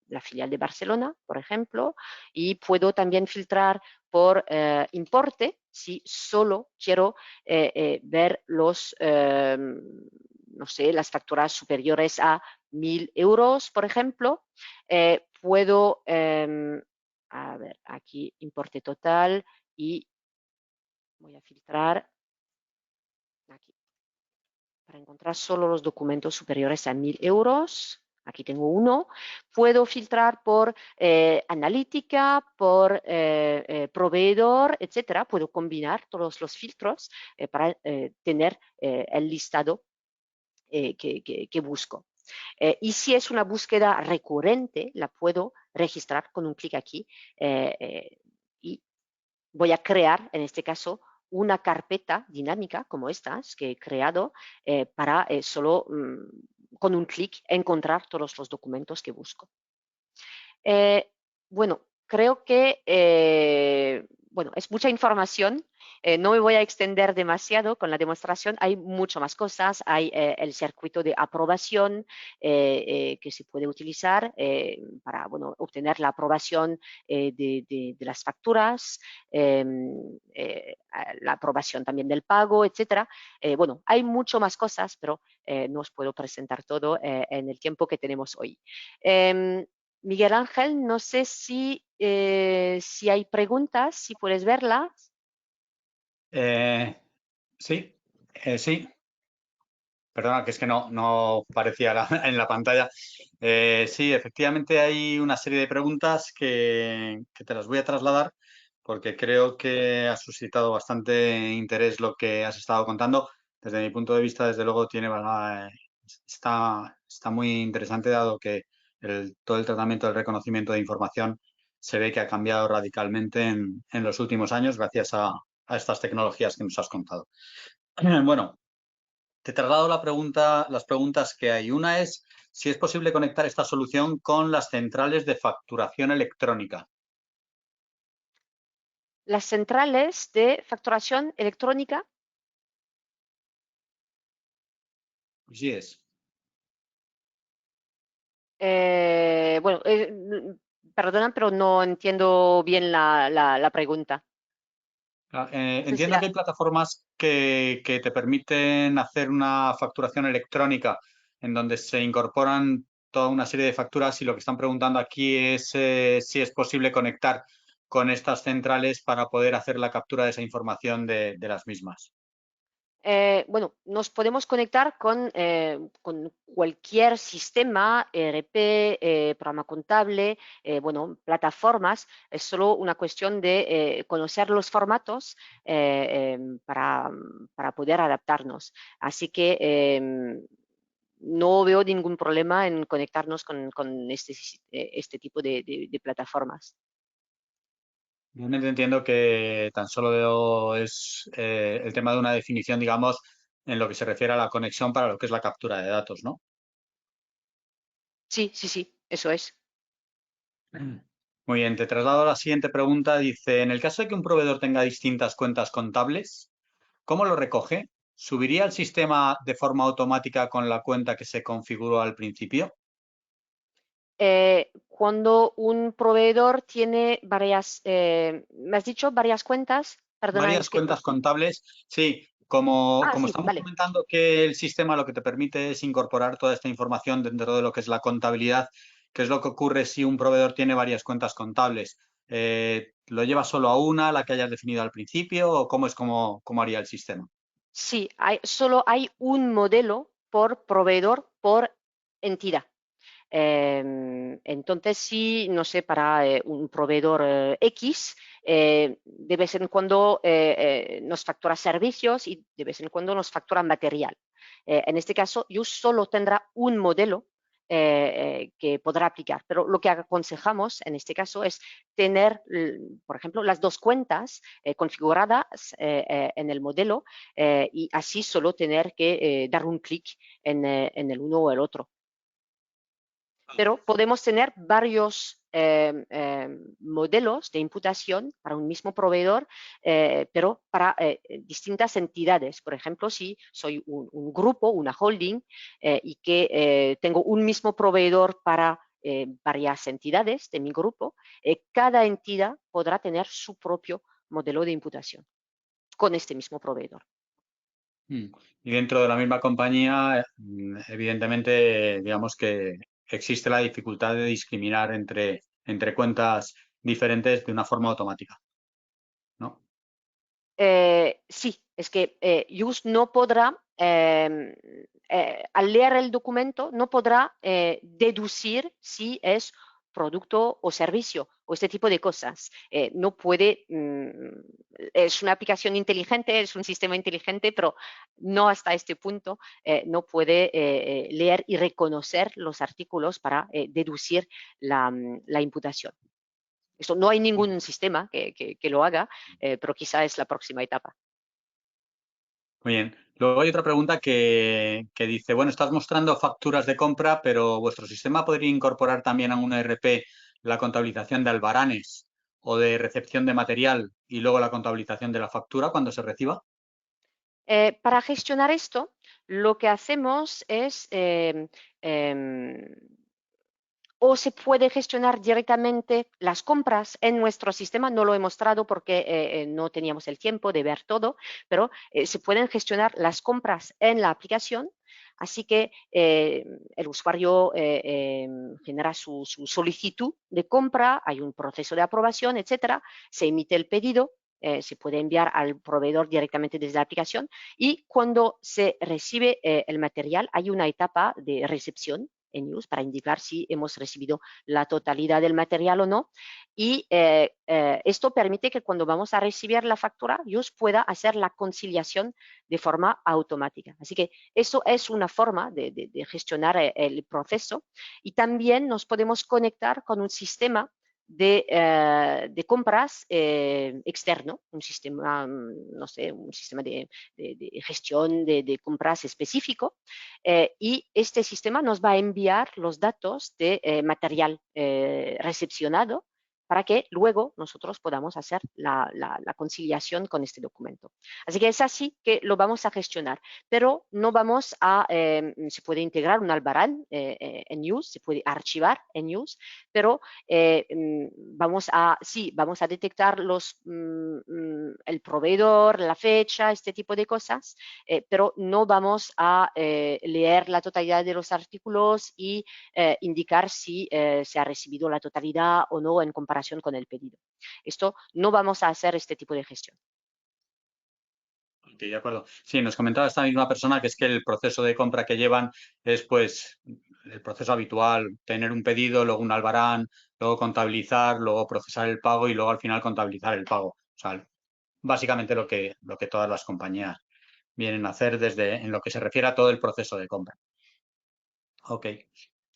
la filial de Barcelona, por ejemplo, y puedo también filtrar por importe si solo quiero ver los, no sé, las facturas superiores a 1.000 euros, por ejemplo. Puedo, a ver, aquí importe total y voy a filtrar aquí para encontrar solo los documentos superiores a 1.000 euros. Aquí tengo uno. Puedo filtrar por analítica, por proveedor, etcétera. Puedo combinar todos los filtros para tener el listado que busco. Y si es una búsqueda recurrente, la puedo registrar con un clic aquí y voy a crear, en este caso, una carpeta dinámica como estas que he creado para solo con un clic encontrar todos los documentos que busco. Bueno, creo que bueno, es mucha información. No me voy a extender demasiado con la demostración. Hay mucho más cosas. Hay el circuito de aprobación que se puede utilizar para bueno, obtener la aprobación de las facturas, la aprobación también del pago, etcétera. Bueno, hay mucho más cosas, pero no os puedo presentar todo en el tiempo que tenemos hoy. Miguel Ángel, no sé si hay preguntas, si puedes verlas. Sí, sí. Perdona, que es que no parecía en la pantalla. Sí, efectivamente hay una serie de preguntas que te las voy a trasladar porque creo que ha suscitado bastante interés lo que has estado contando. Desde mi punto de vista, desde luego, está muy interesante dado que todo el tratamiento del reconocimiento de información se ve que ha cambiado radicalmente en los últimos años gracias a estas tecnologías que nos has contado. Bueno. Te traslado las preguntas que hay. Una es si es posible conectar esta solución con las centrales de facturación electrónica. Las centrales de facturación electrónica. Sí es. Bueno, perdona, pero no entiendo bien la pregunta. No sé si Entiendo que hay plataformas que te permiten hacer una facturación electrónica en donde se incorporan toda una serie de facturas y lo que están preguntando aquí es si es posible conectar con estas centrales para poder hacer la captura de esa información de las mismas. Bueno, nos podemos conectar con cualquier sistema, ERP, programa contable, bueno, plataformas. Es solo una cuestión de conocer los formatos para poder adaptarnos. Así que no veo ningún problema en conectarnos con este tipo de plataformas. Realmente entiendo que tan solo es el tema de una definición, digamos, en lo que se refiere a la conexión para lo que es la captura de datos, ¿no? Sí, sí, sí, eso es. Muy bien, te traslado a la siguiente pregunta. Dice, en el caso de que un proveedor tenga distintas cuentas contables, ¿cómo lo recoge? ¿Subiría al sistema de forma automática con la cuenta que se configuró al principio? Cuando un proveedor tiene varias, me has dicho varias cuentas, perdona, Varias es que cuentas contables. Sí, como sí, estamos vale. comentando que el sistema lo que te permite es incorporar toda esta información dentro de lo que es la contabilidad, ¿qué es lo que ocurre si un proveedor tiene varias cuentas contables? ¿Lo lleva solo a una, la que hayas definido al principio, o cómo es cómo haría el sistema? Sí, solo hay un modelo por proveedor por entidad. Entonces, sí, no sé, para un proveedor X, de vez en cuando nos factura servicios y de vez en cuando nos factura material. En este caso, yo solo tendrá un modelo que podrá aplicar, pero lo que aconsejamos en este caso es tener, por ejemplo, las dos cuentas configuradas en el modelo y así solo tener que dar un clic en el uno o el otro, pero podemos tener varios modelos de imputación para un mismo proveedor, pero para distintas entidades. Por ejemplo, si soy un grupo, una holding, y que tengo un mismo proveedor para varias entidades de mi grupo, cada entidad podrá tener su propio modelo de imputación con este mismo proveedor. Mm. Y dentro de la misma compañía, evidentemente, digamos que existe la dificultad de discriminar entre cuentas diferentes de una forma automática, ¿no? Sí, es que Just no podrá, al leer el documento, no podrá deducir si es producto o servicio o este tipo de cosas. No puede, es una aplicación inteligente, es un sistema inteligente, pero no hasta este punto no puede leer y reconocer los artículos para deducir la imputación. Esto no hay ningún sistema que lo haga, pero quizá es la próxima etapa. Muy bien. Luego hay otra pregunta que dice, bueno, estás mostrando facturas de compra, pero ¿vuestro sistema podría incorporar también a un ERP la contabilización de albaranes o de recepción de material y luego la contabilización de la factura cuando se reciba? Para gestionar esto, lo que hacemos es o se puede gestionar directamente las compras en nuestro sistema. No lo he mostrado porque no teníamos el tiempo de ver todo, pero se pueden gestionar las compras en la aplicación. Así que el usuario genera su solicitud de compra, hay un proceso de aprobación, etcétera. Se emite el pedido, se puede enviar al proveedor directamente desde la aplicación y cuando se recibe el material hay una etapa de recepción en use para indicar si hemos recibido la totalidad del material o no. Y esto permite que cuando vamos a recibir la factura, use pueda hacer la conciliación de forma automática. Así que eso es una forma de gestionar el proceso y también nos podemos conectar con un sistema de compras externo, un sistema, no sé, un sistema de gestión de compras específico y este sistema nos va a enviar los datos de material recepcionado para que luego nosotros podamos hacer la conciliación con este documento. Así que es así que lo vamos a gestionar, pero no vamos a, se puede integrar un albarán en use, se puede archivar en use, pero sí, vamos a detectar el proveedor, la fecha, este tipo de cosas, pero no vamos a leer la totalidad de los artículos y indicar si se ha recibido la totalidad o no en comparación con el pedido. Esto no vamos a hacer este tipo de gestión. Ok, de acuerdo. Sí, nos comentaba esta misma persona que es que el proceso de compra que llevan es pues el proceso habitual, tener un pedido, luego un albarán, luego contabilizar, luego procesar el pago y luego al final contabilizar el pago. O sea, básicamente lo que todas las compañías vienen a hacer desde en lo que se refiere a todo el proceso de compra. Ok.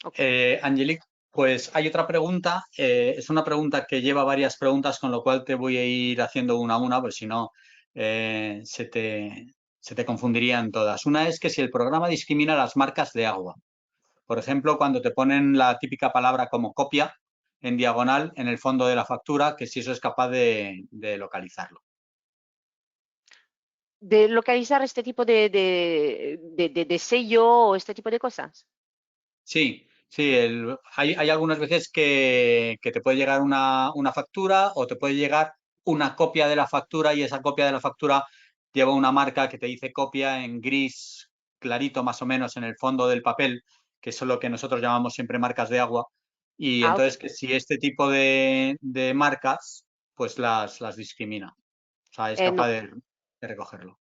Okay. Angelique, pues hay otra pregunta. Es una pregunta que lleva varias preguntas, con lo cual te voy a ir haciendo una a una, pues si no, se te confundirían todas. Una es que si el programa discrimina las marcas de agua. Por ejemplo, cuando te ponen la típica palabra como copia en diagonal en el fondo de la factura, que si eso es capaz de localizarlo. De localizar este tipo de sello o este tipo de cosas. Sí, sí, hay algunas veces que te puede llegar una factura o te puede llegar una copia de la factura y esa copia de la factura lleva una marca que te dice copia en gris clarito más o menos en el fondo del papel, que es lo que nosotros llamamos siempre marcas de agua. Y Ah, entonces ok. que si este tipo de marcas, pues las discrimina. O sea, es capaz No, de recogerlo.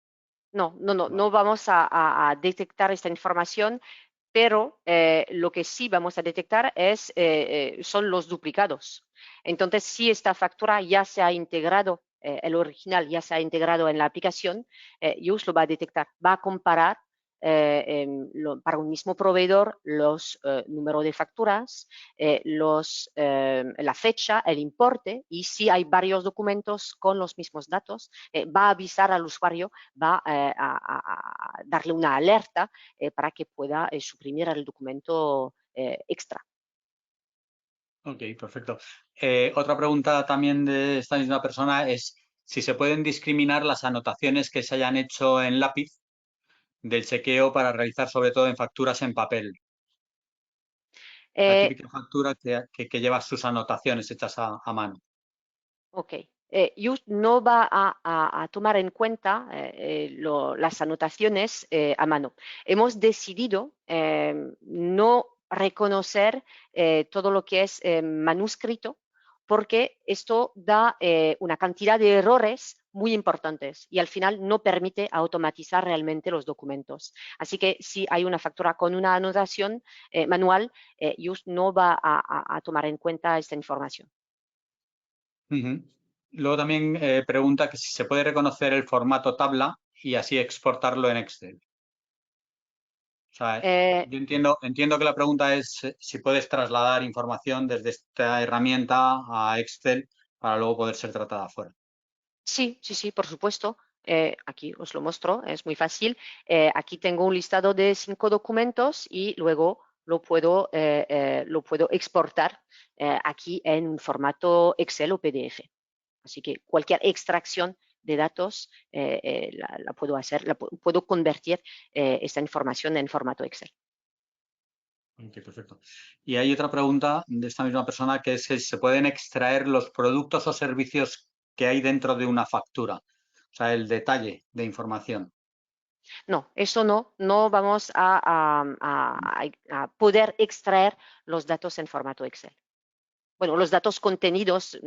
no Vale. vamos a detectar esta información, pero lo que sí vamos a detectar son los duplicados. Entonces, si esta factura ya se ha integrado, el original ya se ha integrado en la aplicación, Use lo va a detectar, va a comparar para un mismo proveedor los números de facturas, la fecha, el importe, y si hay varios documentos con los mismos datos, va a avisar al usuario, va a darle una alerta para que pueda suprimir el documento extra. Ok, perfecto. Otra pregunta también de esta misma persona es si se pueden discriminar las anotaciones que se hayan hecho en lápiz del chequeo para realizar sobre todo en facturas en papel. La Eh, típica factura que lleva sus anotaciones hechas a mano. Ok. Use no va a tomar en cuenta las anotaciones a mano. Hemos decidido no reconocer todo lo que es manuscrito porque esto da una cantidad de errores muy importantes y al final no permite automatizar realmente los documentos. Así que si hay una factura con una anotación manual, Just no va a tomar en cuenta esta información. Ujú. Luego también pregunta que si se puede reconocer el formato tabla y así exportarlo en Excel. O sea, Eh, yo entiendo que la pregunta es si puedes trasladar información desde esta herramienta a Excel para luego poder ser tratada fuera. Sí, sí, sí, por supuesto. Aquí os lo muestro, es muy fácil. Aquí tengo un listado de 5 documentos y luego lo puedo exportar aquí en un formato Excel o PDF. Así que cualquier extracción de datos la puedo hacer, puedo convertir esta información en formato Excel. Ok, perfecto. Y hay otra pregunta de esta misma persona que es si se pueden extraer los productos o servicios que hay dentro de una factura. O sea, el detalle de información. No, eso no, no vamos a poder extraer los datos en formato Excel. Bueno, los datos contenidos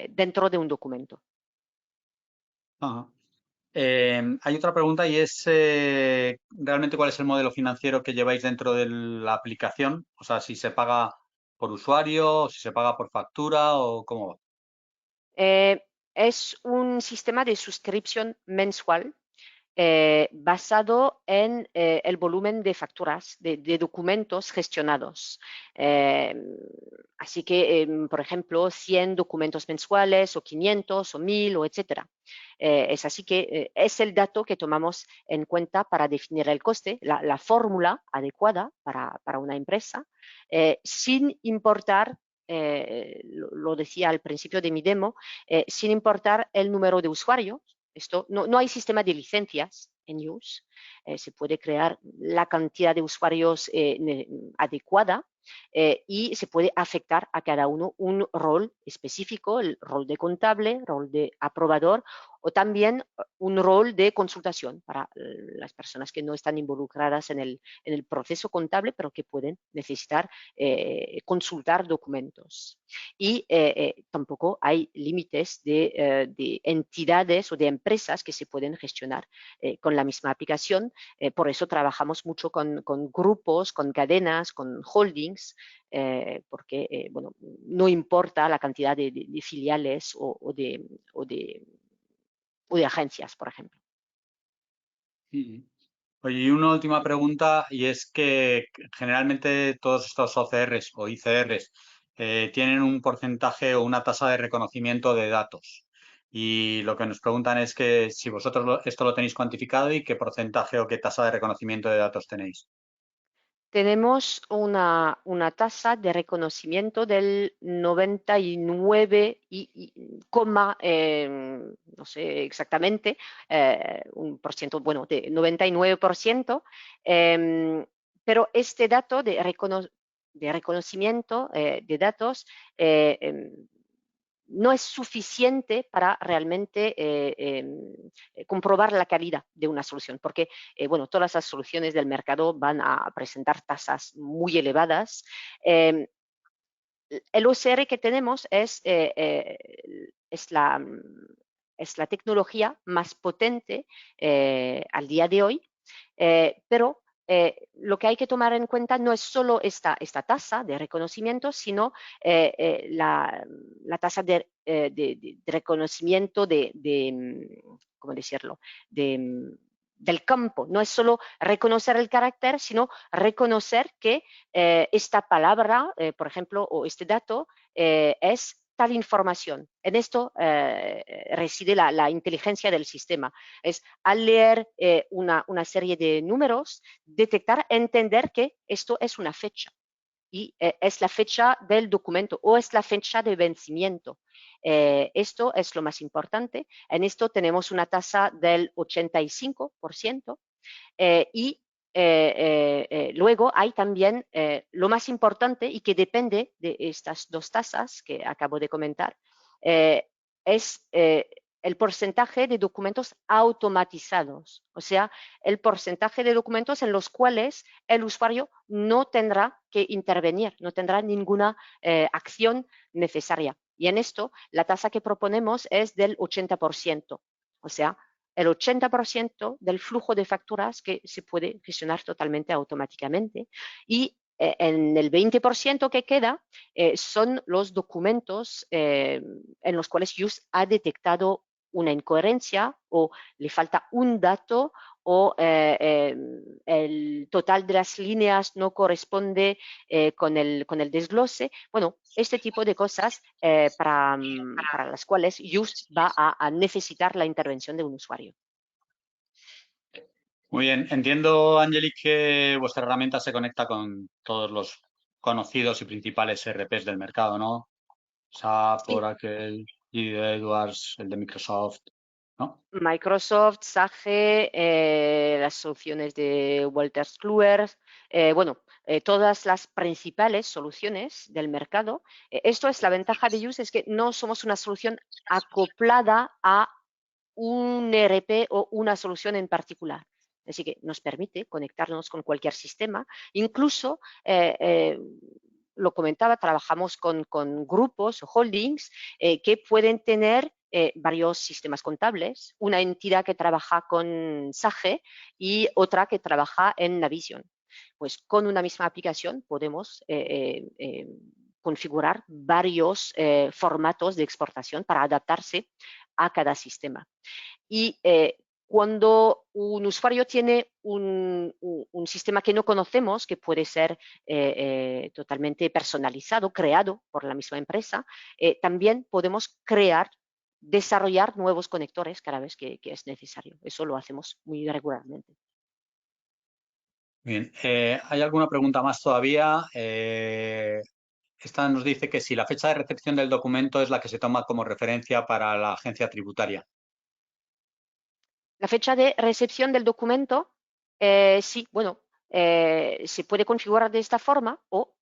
dentro de un documento. Ajá. Hay otra pregunta y es realmente cuál es el modelo financiero que lleváis dentro de la aplicación. O sea, si se paga por usuario, o si se paga por factura o cómo va. Eh, es un sistema de suscripción mensual basado en el volumen de facturas, de documentos gestionados. Eh, Así que, por ejemplo, 100 documentos mensuales o 500 o 1000 o etcétera. Es así que es el dato que tomamos en cuenta para definir el coste, la fórmula adecuada para una empresa, sin importar lo decía al principio de mi demo, sin importar el número de usuarios. Esto, no hay sistema de licencias en Use. Se puede crear la cantidad de usuarios adecuada y se puede afectar a cada uno un rol específico, el rol de contable, rol de aprobador o también un rol de consultación para las personas que no están involucradas en el proceso contable, pero que pueden necesitar consultar documentos. Y tampoco hay límites de entidades o de empresas que se pueden gestionar con la misma aplicación. Por eso trabajamos mucho con grupos, con cadenas, con holdings, porque bueno, no importa la cantidad de filiales o de agencias, por ejemplo. Ujú. Oye, y una última pregunta, y es que generalmente todos estos OCRs o ICRs tienen un porcentaje o una tasa de reconocimiento de datos. Y lo que nos preguntan es que si vosotros esto lo tenéis cuantificado y qué porcentaje o qué tasa de reconocimiento de datos tenéis. Tenemos una tasa de reconocimiento del 99 coma, no sé exactamente, un por ciento, bueno, de 99%, pero este dato de reconocimiento de datos no es suficiente para realmente comprobar la calidad de una solución, porque bueno, todas las soluciones del mercado van a presentar tasas muy elevadas. Eh, el OCR que tenemos es la tecnología más potente al día de hoy, pero lo que hay que tomar en cuenta no es solo esta tasa de reconocimiento, sino la tasa de reconocimiento ¿cómo decirlo? Del campo. No es solo reconocer el carácter, sino reconocer que esta palabra, por ejemplo, o este dato es tal información. En esto reside la inteligencia del sistema. Es al leer una serie de números, detectar, entender que esto es una fecha y es la fecha del documento o es la fecha de vencimiento. Esto es lo más importante. En esto tenemos una tasa del 85% y luego hay también lo más importante y que depende de estas dos tasas que acabo de comentar, eh, es el porcentaje de documentos automatizados, o sea, el porcentaje de documentos en los cuales el usuario no tendrá que intervenir, no tendrá ninguna acción necesaria. Y en esto, la tasa que proponemos es del 80%. O sea, el 80% del flujo de facturas que se puede gestionar totalmente automáticamente. Y en el 20% que queda son los documentos en los cuales Just ha detectado una incoherencia o le falta un dato o el total de las líneas no corresponde con el desglose. Bueno, este tipo de cosas para las cuales Just va a necesitar la intervención de un usuario. Muy bien, entiendo, Angelique, que vuestra herramienta se conecta con todos los conocidos y principales ERPs del mercado, ¿no? SAP, Sí, Oracle, GD Edwards, el de Microsoft, ¿no? Microsoft, Sage, las soluciones de Wolters Kluwer, bueno, todas las principales soluciones del mercado. Esto es la ventaja de Use, es que no somos una solución acoplada a un ERP o una solución en particular. Así que nos permite conectarnos con cualquier sistema. Incluso, lo comentaba, trabajamos con grupos o holdings que pueden tener varios sistemas contables, una entidad que trabaja con Sage y otra que trabaja en Navision. Pues con una misma aplicación podemos configurar varios formatos de exportación para adaptarse a cada sistema. Y cuando un usuario tiene un sistema que no conocemos, que puede ser totalmente personalizado, creado por la misma empresa, también podemos desarrollar nuevos conectores cada vez que es necesario. Eso lo hacemos muy regularmente. Bien, ¿hay alguna pregunta más todavía? Esta nos dice que si la fecha de recepción del documento es la que se toma como referencia para la agencia tributaria. La fecha de recepción del documento, sí, bueno, se puede configurar de esta forma o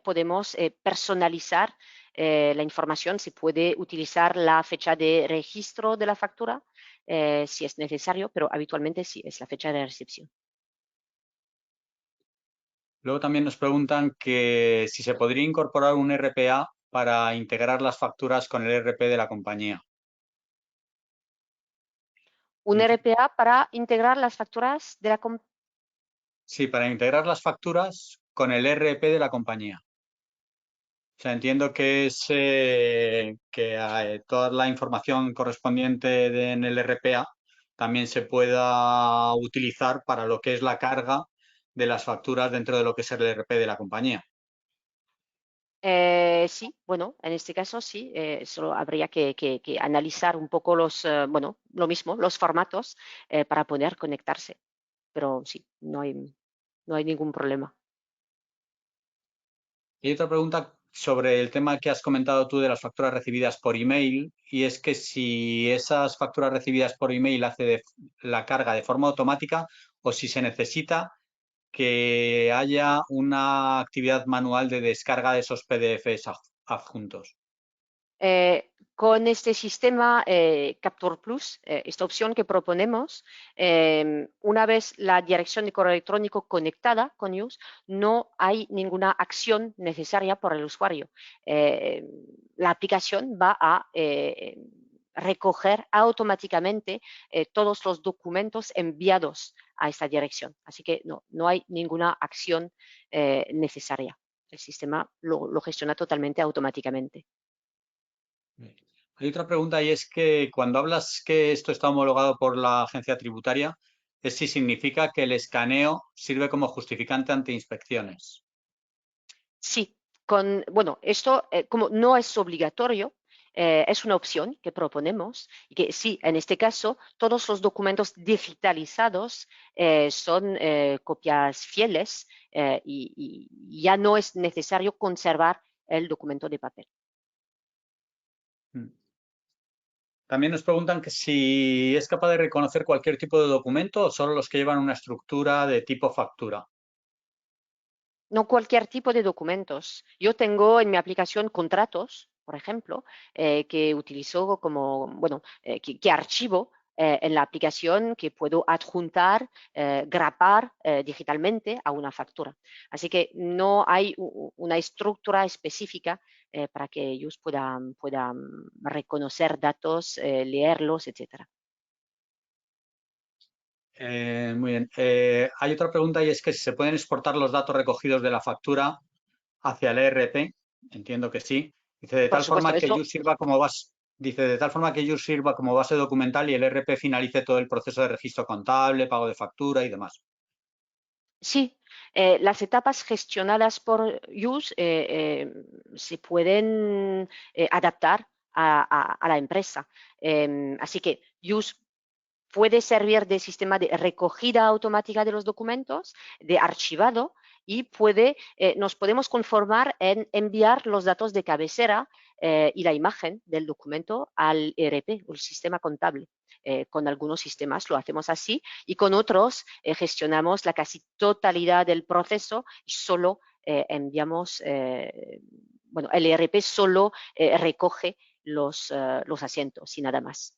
podemos personalizar la información. Se puede utilizar la fecha de registro de la factura si es necesario, pero habitualmente sí es la fecha de recepción. Luego también nos preguntan que si se podría incorporar un RPA para integrar las facturas con el ERP de la compañía. Un RPA para integrar las facturas de la Sí, para integrar las facturas con el ERP de la compañía. O sea, entiendo que es que toda la información correspondiente en el RPA también se pueda utilizar para lo que es la carga de las facturas dentro de lo que es el ERP de la compañía. Sí, bueno, en este caso sí, solo habría que analizar un poco bueno, lo mismo, los formatos para poder conectarse. Pero sí, no hay ningún problema. Y otra pregunta sobre el tema que has comentado tú de las facturas recibidas por email, y es que si esas facturas recibidas por email hace la carga de forma automática o si se necesita que haya una actividad manual de descarga de esos PDFs adjuntos. Con este sistema Capture Plus, esta opción que proponemos, una vez la dirección de correo electrónico conectada con Use, no hay ninguna acción necesaria por el usuario. La aplicación va a recoger automáticamente todos los documentos enviados a esta dirección. Así que no hay ninguna acción necesaria. El sistema lo gestiona totalmente automáticamente. Hay otra pregunta y es que cuando hablas que esto está homologado por la agencia tributaria, es si significa que el escaneo sirve como justificante ante inspecciones. Sí, bueno, esto como no es obligatorio, es una opción que proponemos y que sí, en este caso, todos los documentos digitalizados son copias fieles y ya no es necesario conservar el documento de papel. Mm. También nos preguntan que si es capaz de reconocer cualquier tipo de documento o solo los que llevan una estructura de tipo factura. No cualquier tipo de documentos. Yo tengo en mi aplicación contratos, por ejemplo, que utilizo como, bueno, que archivo en la aplicación que puedo adjuntar, grapar digitalmente a una factura. Así que no hay una estructura específica para que ellos puedan reconocer datos, leerlos, etcétera. Muy bien. Hay otra pregunta y es que si se pueden exportar los datos recogidos de la factura hacia el ERP. Entiendo que sí. Dice, de Por tal supuesto, forma que eso Use sirva como base. Dice, de tal forma que Use sirva como base documental y el ERP finalice todo el proceso de registro contable, pago de factura y demás. sí. Las etapas gestionadas por Use se pueden adaptar a la empresa. Así que Use puede servir de sistema de recogida automática de los documentos, de archivado, y nos podemos conformar en enviar los datos de cabecera y la imagen del documento al ERP, el sistema contable. Con algunos sistemas lo hacemos así y con otros gestionamos la casi totalidad del proceso y solo enviamos, bueno, el ERP solo recoge los asientos y nada más.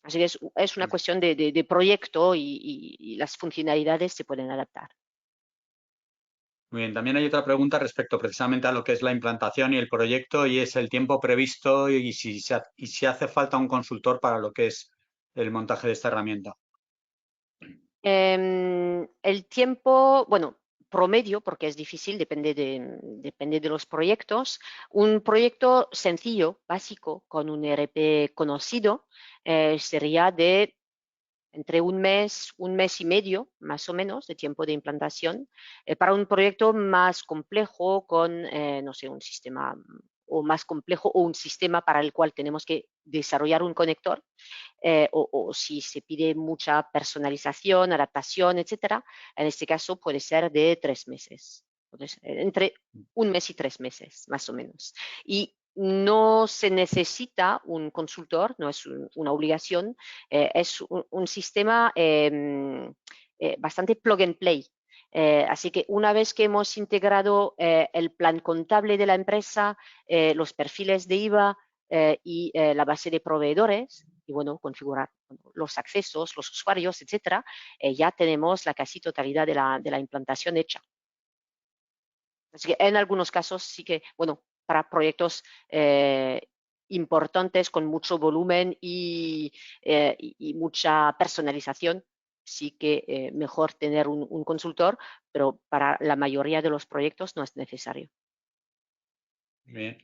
Así que es una cuestión de proyecto y las funcionalidades se pueden adaptar. Muy bien, también hay otra pregunta respecto precisamente a lo que es la implantación y el proyecto y es el tiempo previsto y si hace falta un consultor para lo que es el montaje de esta herramienta. El tiempo, bueno, promedio, porque es difícil, depende de los proyectos. Un proyecto sencillo, básico, con un ERP conocido, sería de entre un mes y medio, más o menos, de tiempo de implantación. Para un proyecto más complejo, con, no sé, un sistema o más complejo o un sistema para el cual tenemos que desarrollar un conector, o si se pide mucha personalización, adaptación, etcétera, en este caso puede ser de 3 meses. Entonces, entre un mes y 3 meses, más o menos. Y no se necesita un consultor, no es una obligación, es un sistema bastante plug and play. Así que una vez que hemos integrado el plan contable de la empresa, los perfiles de IVA y la base de proveedores, y bueno, configurar los accesos, los usuarios, etcétera, ya tenemos la casi totalidad de la implantación hecha. Así que en algunos casos sí que, bueno, para proyectos importantes con mucho volumen y mucha personalización, sí que mejor tener un consultor, pero para la mayoría de los proyectos no es necesario. Bien.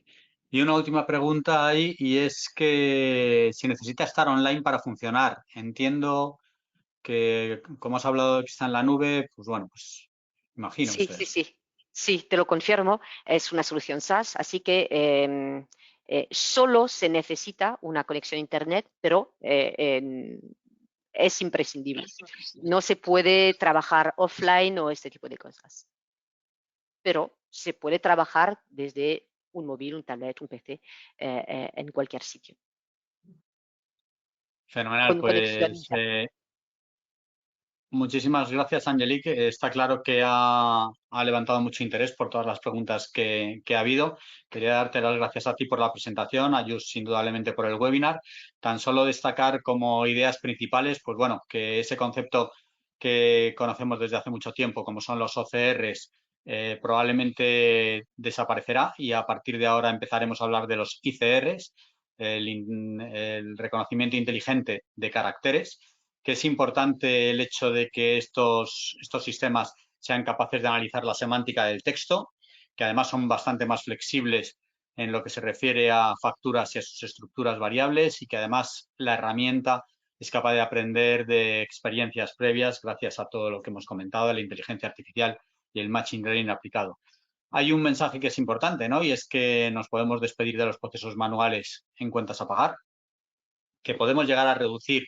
Y una última pregunta ahí y es que si necesita estar online para funcionar. Entiendo que como has hablado que está en la nube, pues bueno, pues imagino que Sí, sea sí, eso. sí, sí, te lo confirmo, es una solución SaaS, así que solo se necesita una conexión a Internet, pero es imprescindible. No se puede trabajar offline o este tipo de cosas, pero se puede trabajar desde un móvil, un tablet, un PC, en cualquier sitio, Fenomenal, con conexión a pues Internet. muchísimas gracias, Angelique. Está claro que ha levantado mucho interés por todas las preguntas que ha habido. Quería darte las gracias a ti por la presentación, a Just indudablemente por el webinar. Tan solo destacar como ideas principales, pues bueno, que ese concepto que conocemos desde hace mucho tiempo, como son los OCRs, probablemente desaparecerá y a partir de ahora empezaremos a hablar de los ICRs, el reconocimiento inteligente de caracteres, que es importante el hecho de que estos sistemas sean capaces de analizar la semántica del texto, que además son bastante más flexibles en lo que se refiere a facturas y a sus estructuras variables y que además la herramienta es capaz de aprender de experiencias previas gracias a todo lo que hemos comentado de la inteligencia artificial y el machine learning aplicado. Hay un mensaje que es importante, ¿no? Y es que nos podemos despedir de los procesos manuales en cuentas a pagar, que podemos llegar a reducir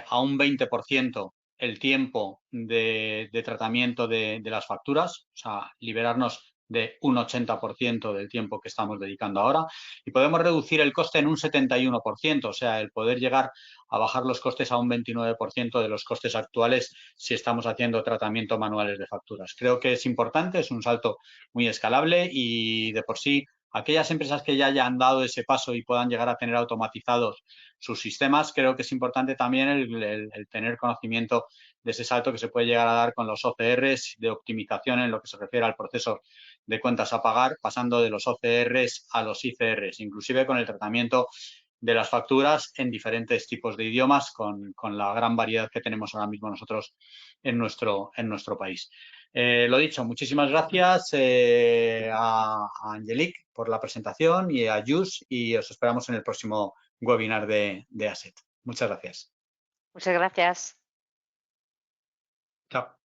a un 20% el tiempo de tratamiento de las facturas, o sea, liberarnos de un 80% del tiempo que estamos dedicando ahora y podemos reducir el coste en un 71%, o sea, el poder llegar a bajar los costes a un 29% de los costes actuales si estamos haciendo tratamiento manuales de facturas. Creo que es importante, es un salto muy escalable y de por sí Aquellas empresas que ya hayan dado ese paso y puedan llegar a tener automatizados sus sistemas, creo que es importante también el tener conocimiento de ese salto que se puede llegar a dar con los OCRs de optimización en lo que se refiere al proceso de cuentas a pagar, pasando de los OCRs a los ICRs, inclusive con el tratamiento de las facturas en diferentes tipos de idiomas, con la gran variedad que tenemos ahora mismo nosotros en nuestro país. Lo dicho, muchísimas gracias a Angelique por la presentación y a Yus, y os esperamos en el próximo webinar de Asset. Muchas gracias. Muchas gracias. Chao.